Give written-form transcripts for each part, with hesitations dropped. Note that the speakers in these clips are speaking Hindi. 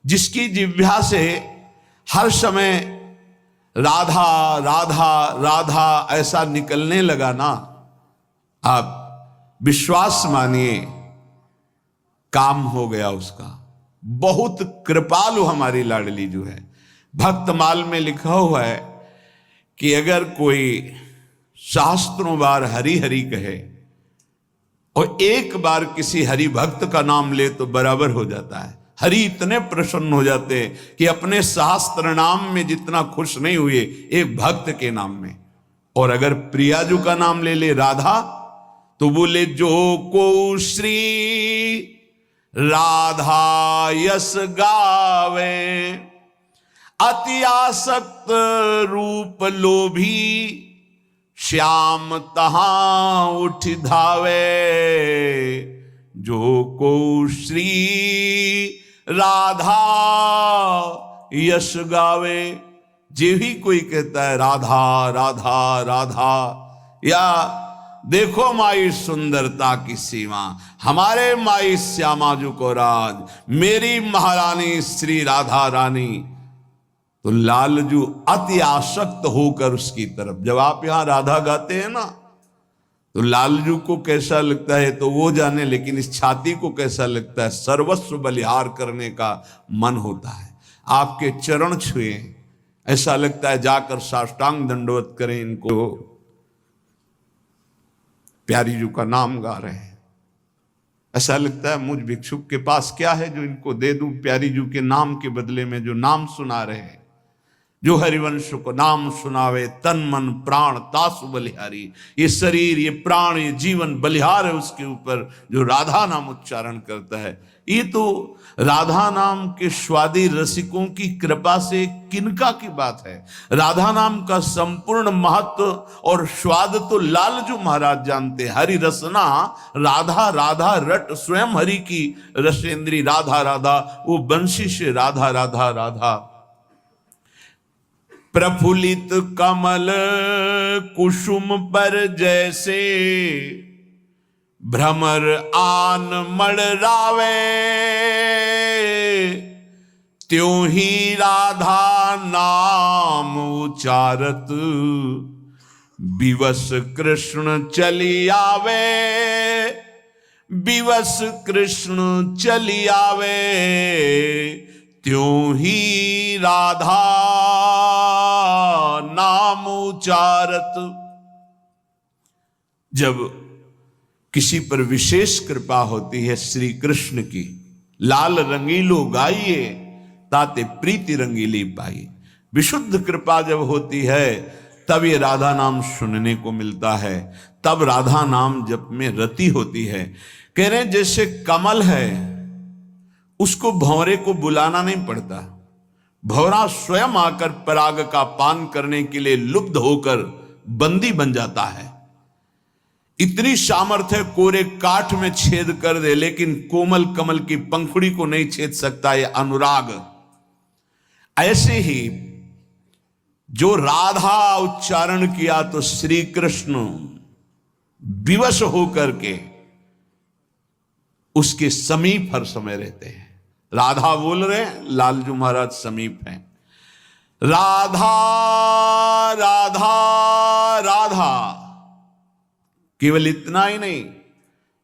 जिसकी जिह्वा से हर समय राधा राधा राधा ऐसा निकलने लगा ना, आप विश्वास मानिए काम हो गया उसका। बहुत कृपालु हमारी लाडली जो है। भक्तमाल में लिखा हुआ है कि अगर कोई शास्त्रों बार हरि हरि कहे और एक बार किसी हरि भक्त का नाम ले तो बराबर हो जाता है। हरि इतने प्रसन्न हो जाते हैं कि अपने शास्त्र नाम में जितना खुश नहीं हुए एक भक्त के नाम में। और अगर प्रियाजू का नाम ले ले राधा, तो बोले जो को श्री राधा यस गावे, अति आसक्त रूप लोभी, श्याम तहां उठ धावे। जो को श्री राधा यश गावे, जे ही कोई कहता है राधा राधा राधा, या देखो माई सुंदरता की सीमा, हमारे माई श्यामाजू को राज, मेरी महारानी श्री राधा रानी, तो लालजू अति आसक्त होकर उसकी तरफ। जब आप यहां राधा गाते हैं ना, तो लालजू को कैसा लगता है तो वो जाने, लेकिन इस छाती को कैसा लगता है, सर्वस्व बलिहार करने का मन होता है। आपके चरण छुए, ऐसा लगता है जाकर साष्टांग दंडवत करें इनको। प्यारी जू का नाम गा रहे हैं, ऐसा लगता है मुझ भिक्षुक के पास क्या है जो इनको दे दूं। प्यारी जू के नाम के बदले में जो नाम सुना रहे हैं, जो हरिवंश को नाम सुनावे, तन मन प्राण तासु बलिहारी। ये शरीर, ये प्राण, ये जीवन बलिहार है उसके ऊपर जो राधा नाम उच्चारण करता है। ये तो राधा नाम के स्वादी रसिकों की कृपा से किनका की बात है। राधा नाम का संपूर्ण महत्व और स्वाद तो लालजू महाराज जानते। हरि रसना राधा राधा रट, स्वयं हरि की रसेंद्री राधा राधा, वो बंशी से राधा राधा राधा। प्रफुल्लित कमल कुसुम पर जैसे, भ्रमर आन मड़रावे, त्यों ही राधा नाम उचारत, विवश कृष्ण चली आवे, विवश कृष्ण चली आवे, त्यों ही राधा नाम उचारत। जब किसी पर विशेष कृपा होती है श्री कृष्ण की, लाल रंगीलो गाइए ताते प्रीति रंगीली पाई। विशुद्ध कृपा जब होती है तब ये राधा नाम सुनने को मिलता है, तब राधा नाम जप में रति होती है। कह रहे जैसे कमल है, उसको भंवरे को बुलाना नहीं पड़ता, भंवरा स्वयं आकर पराग का पान करने के लिए लुब्ध होकर बंदी बन जाता है। इतनी सामर्थ्य कोरे काठ में छेद कर दे, लेकिन कोमल कमल की पंखुड़ी को नहीं छेद सकता ये अनुराग। ऐसे ही जो राधा उच्चारण किया तो श्री कृष्ण विवश होकर के उसके समीप हर समय रहते हैं। राधा बोल रहे हैं, लालजू महाराज समीप हैं। राधा राधा राधा, केवल इतना ही नहीं,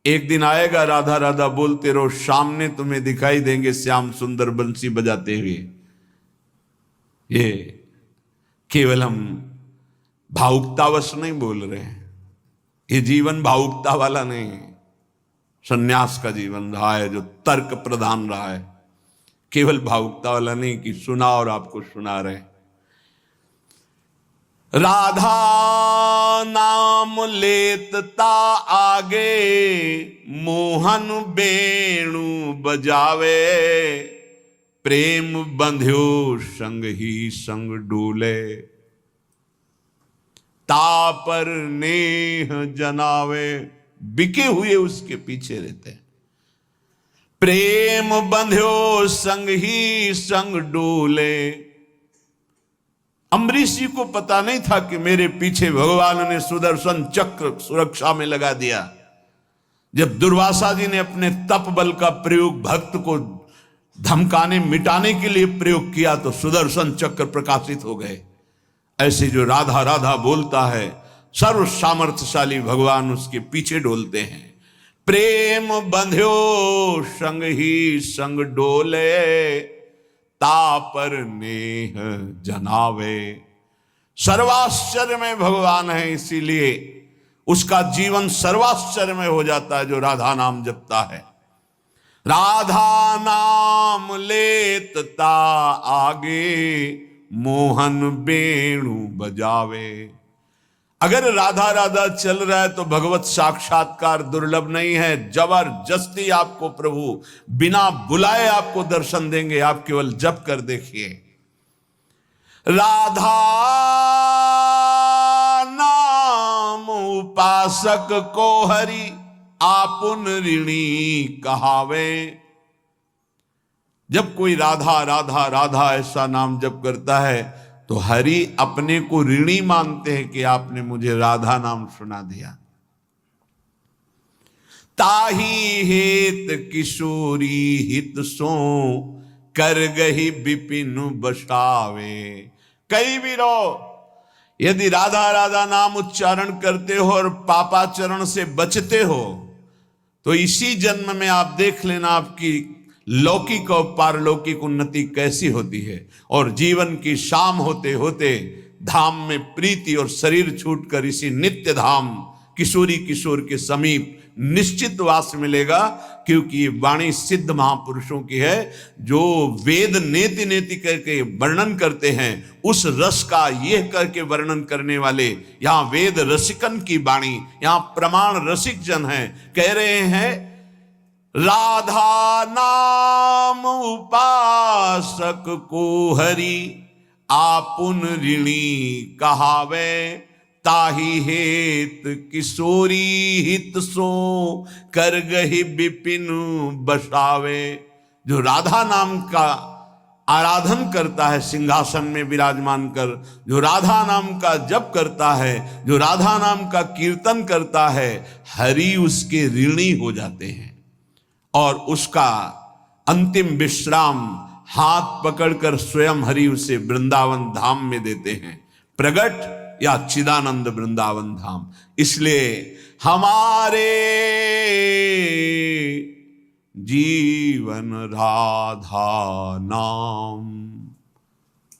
एक दिन आएगा राधा राधा बोलते रहो, सामने तुम्हें दिखाई देंगे श्याम सुंदर बंसी बजाते हुए। ये केवल हम भावुकतावश नहीं बोल रहे हैं, ये जीवन भावुकता वाला नहीं है, सन्यास का जीवन रहा है जो तर्क प्रधान रहा है। केवल भावुकता वाला नहीं कि सुना और आपको सुना रहे। राधा नाम लेतता आगे, मोहन बेणु बजावे, प्रेम बंध्यो संग ही संग डोले, तापर नेह जनावे। बिके हुए उसके पीछे रहते हैं। प्रेम बंध्यो संग ही संग डोले। अम्बरीश जी को पता नहीं था कि मेरे पीछे भगवान ने सुदर्शन चक्र सुरक्षा में लगा दिया। जब दुर्वासा जी ने अपने तप बल का प्रयोग भक्त को धमकाने मिटाने के लिए प्रयोग किया तो सुदर्शन चक्र प्रकाशित हो गए। ऐसे जो राधा राधा बोलता है, सर्व सामर्थ्यशाली भगवान उसके पीछे डोलते हैं। प्रेम बंध्यो संग ही संग डोले, तापर नेह जनावे। सर्वाश्चर्य में भगवान है, इसीलिए उसका जीवन सर्वाश्चर्य में हो जाता है जो राधा नाम जपता है। राधा नाम लेतता आगे, मोहन वेणु बजावे। अगर राधा राधा चल रहा है तो भगवत साक्षात्कार दुर्लभ नहीं है। जबरदस्ती आपको प्रभु बिना बुलाए आपको दर्शन देंगे। आप केवल जप कर देखिए। राधा नाम उपासक को हरि, आपुन ऋणी कहावे। जब कोई राधा राधा राधा ऐसा नाम जप करता है तो हरि अपने को ऋणी मानते हैं कि आपने मुझे राधा नाम सुना दिया। ताही हेत किशोरी हित सो, कर गही विपिन बसावे। कई वीरो, यदि राधा राधा नाम उच्चारण करते हो और पापाचरण से बचते हो तो इसी जन्म में आप देख लेना आपकी लौकिक और पारलौकिक उन्नति कैसी होती है। और जीवन की शाम होते होते धाम में प्रीति और शरीर छूटकर इसी नित्य धाम किशोरी किशोर के समीप निश्चित वास मिलेगा। क्योंकि ये वाणी सिद्ध महापुरुषों की है जो वेद नेति नेति करके वर्णन करते हैं। उस रस का यह करके वर्णन करने वाले यहाँ वेद रसिकन की वाणी, यहाँ प्रमाण रसिक जन हैं, कह रहे हैं राधा नाम उपासक को हरि, आपुन ऋणी कहावे। ताही हेत किशोरी हित सो, कर गही विपिन बसावे। जो राधा नाम का आराधन करता है सिंहासन में विराजमान कर, जो राधा नाम का जप करता है, जो राधा नाम का कीर्तन करता है, हरि उसके ऋणी हो जाते हैं और उसका अंतिम विश्राम हाथ पकड़कर स्वयं हरि उसे वृंदावन धाम में देते हैं, प्रगट या चिदानंद वृंदावन धाम। इसलिए हमारे जीवन राधा नाम,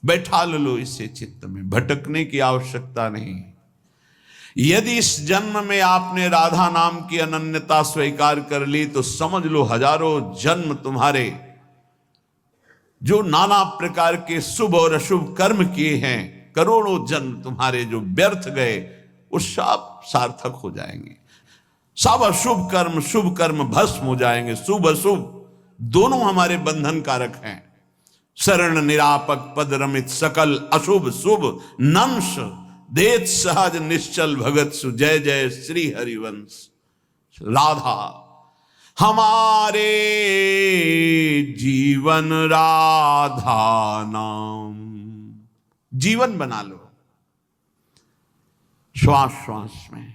बैठा लो इसे चित्त में, भटकने की आवश्यकता नहीं। यदि इस जन्म में आपने राधा नाम की अनन्यता स्वीकार कर ली तो समझ लो हजारों जन्म तुम्हारे जो नाना प्रकार के शुभ और अशुभ कर्म किए हैं, करोड़ों जन्म तुम्हारे जो व्यर्थ गए, वो सब सार्थक हो जाएंगे। सब अशुभ कर्म शुभ कर्म भस्म हो जाएंगे। शुभ अशुभ दोनों हमारे बंधन कारक हैं। शरण निरापक पद रमित सकल अशुभ शुभ नंश, देत सहज निश्चल भगत सु, जय जय श्री हरिवंश। राधा हमारे जीवन राधा नाम, जीवन बना लो श्वास श्वास में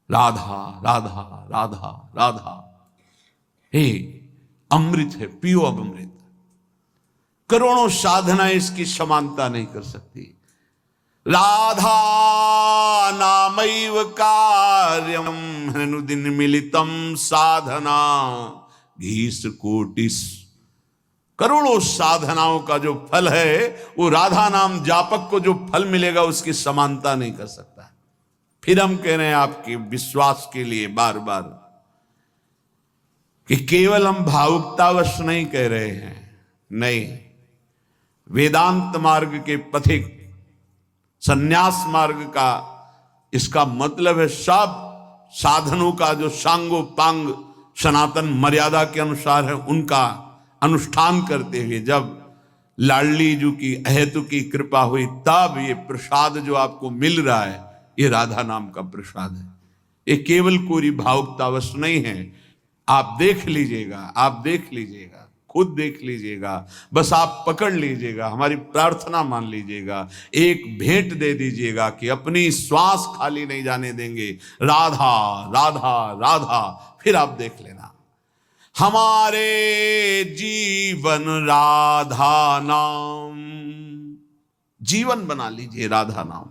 राधा राधा राधा राधा। हे अमृत है, पियो अब अमृत। करोड़ों साधना इसकी समानता नहीं कर सकती। राधा नामैव कार्यम हनुदिन मिलितम साधना घीस कोटिस। करोड़ों साधनाओं का जो फल है वो राधा नाम जापक को जो फल मिलेगा उसकी समानता नहीं कर सकता। फिर हम कह रहे हैं आपके विश्वास के लिए बार बार कि केवल हम भावुकतावश नहीं कह रहे हैं, नहीं, वेदांत मार्ग के पथिक, संन्यास मार्ग का इसका मतलब है सब साधनों का जो सांगो पांग सनातन मर्यादा के अनुसार है उनका अनुष्ठान करते हुए जब लाडली जी की अहेतु की कृपा हुई तब ये प्रसाद जो आपको मिल रहा है ये राधा नाम का प्रसाद है। ये केवल कोई भावुकतावश नहीं है। आप देख लीजिएगा, आप देख लीजिएगा, खुद देख लीजिएगा, बस आप पकड़ लीजिएगा, हमारी प्रार्थना मान लीजिएगा, एक भेंट दे दीजिएगा कि अपनी श्वास खाली नहीं जाने देंगे। राधा राधा राधा, फिर आप देख लेना। हमारे जीवन राधा नाम। जीवन बना लीजिए राधा नाम।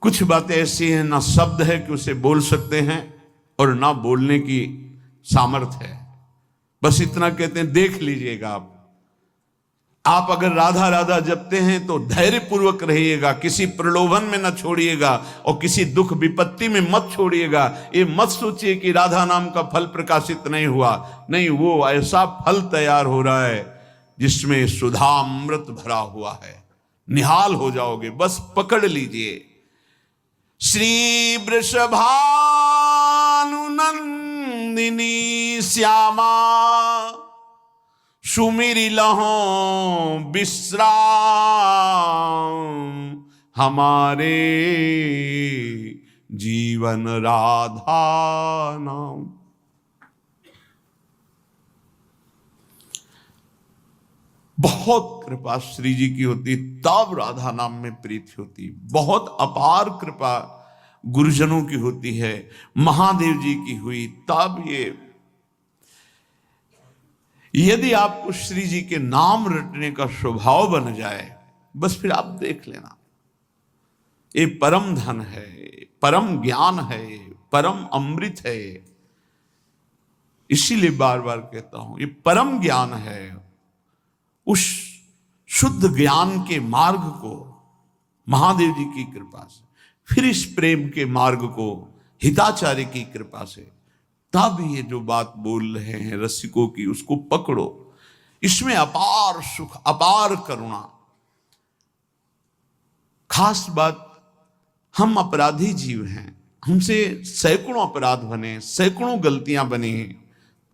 कुछ बातें ऐसी हैं, ना शब्द है कि उसे बोल सकते हैं और ना बोलने की सामर्थ्य है। बस इतना कहते हैं, देख लीजिएगा आप अगर राधा राधा जपते हैं तो धैर्य पूर्वक रहिएगा, किसी प्रलोभन में न छोड़िएगा और किसी दुख विपत्ति में मत छोड़िएगा। ये मत सोचिए कि राधा नाम का फल प्रकाशित नहीं हुआ, नहीं, वो ऐसा फल तैयार हो रहा है जिसमें सुधामृत भरा हुआ है। निहाल हो जाओगे, बस पकड़ लीजिए। श्री वृषभानुनंदिनी श्यामा सुमिरि लहो विश्राम, हमारे जीवन राधा नाम। बहुत कृपा श्री जी की होती तब राधा नाम में प्रीति होती। बहुत अपार कृपा गुरुजनों की होती है, महादेव जी की हुई तब ये। यदि आपको श्री जी के नाम रटने का स्वभाव बन जाए, बस फिर आप देख लेना, ये परम धन है, परम ज्ञान है, परम अमृत है। इसीलिए बार बार कहता हूं, ये परम ज्ञान है। उस शुद्ध ज्ञान के मार्ग को महादेव जी की कृपा से, फिर इस प्रेम के मार्ग को हिताचार्य की कृपा से, तब ये जो बात बोल रहे हैं रसिकों की, उसको पकड़ो। इसमें अपार सुख, अपार करुणा। खास बात, हम अपराधी जीव हैं, हमसे सैकड़ों अपराध बने, सैकड़ों गलतियां बनी हैं,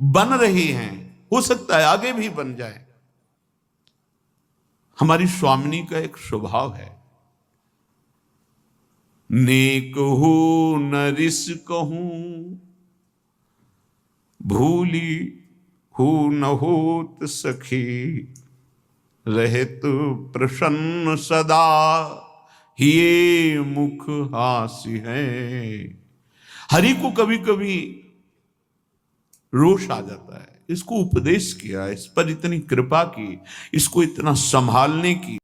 बन रही हैं, हो सकता है आगे भी बन जाए। हमारी स्वामिनी का एक स्वभाव है, नेक हो न रिस कहूं, भूली हो न होत सखी, रहे तो प्रसन्न सदा, ये मुख हास्य है। हरि को कभी कभी रोष आ जाता है, इसको उपदेश किया, इस पर इतनी कृपा की, इसको इतना संभालने की